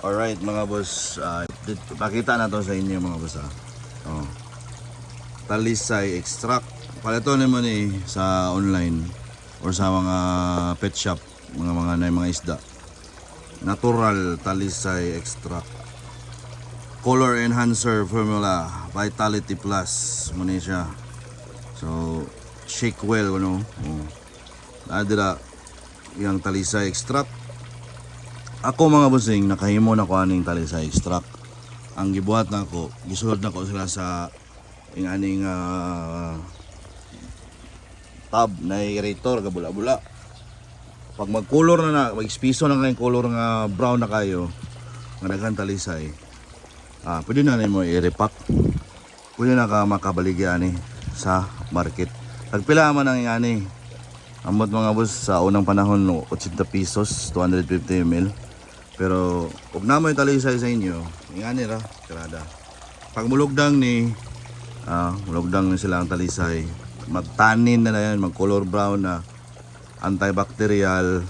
Alright mga boss, pakita na to sa inyo mga boss. Oh. Talisay extract. Palito naman sa online or sa mga pet shop, mga isda. Natural talisay extract. Color enhancer formula, vitality plus muna siya. So shake well ano. Oh. Adira yang talisay extract. Ako mga bossing, nakahimo na ko aning talisay extract. Ang gibuhat na ko, gisulod na ko sila sa aning tab na aerator kabula-bula. Pag mag-color na mag-espiso na kayong color nga brown na kayo, nga daghang talisay. Pwede na mo i-repack. Pwede na ka makabaligyan sa market. Tagpila man ang ani. Amot mga boss sa unang panahon 80 pesos, 250 ml. Pero ug na mo yung talisay sa inyo, ingani ra karada. Pag mulugdang mulugdang sila ang talisay, magtanin na yan, mag color brown na, antibacterial.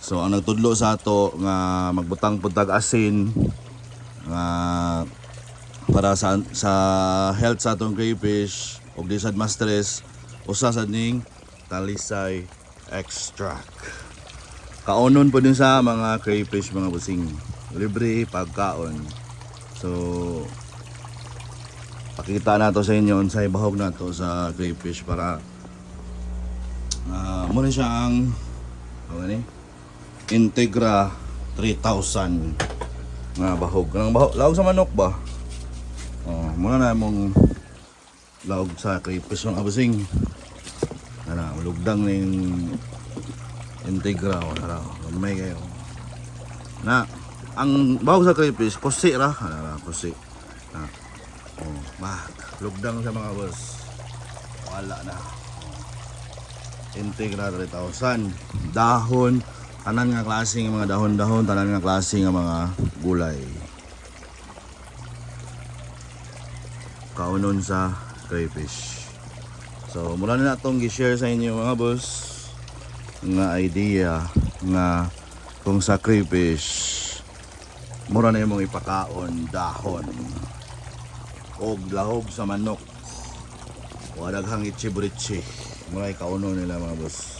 So ang nagtudlo sa ato nga magbutang pud tag asin nga para sa health sa atong crayfish ug di sad ma-stress, usa sad ning talisay extract. Kaunon po din sa mga crayfish mga busing, libre pagkaon. So pakita na to sa inyo sa ibahog na to sa crayfish para muna siya ang Integra 3000 nga bahog. Kanang bahog lawog sa manok ba? Muna na mong lawog sa crayfish mga busing. Ulugdang ning Integra wala may kayo na ang bahog sa crayfish kusi ra kusi lugdang sa mga boss wala na. Integra 3000 dahon, tanan nga klaseng mga dahon-dahon, tanan nga klaseng mga gulay kaunon sa crayfish. So mula na itong gi-share sa inyo mga boss nga idea nga kung sa crayfish mura na yung ipakaon dahon og lahog sa manok o daghang itchiburitchi mura kauno nila mga boss.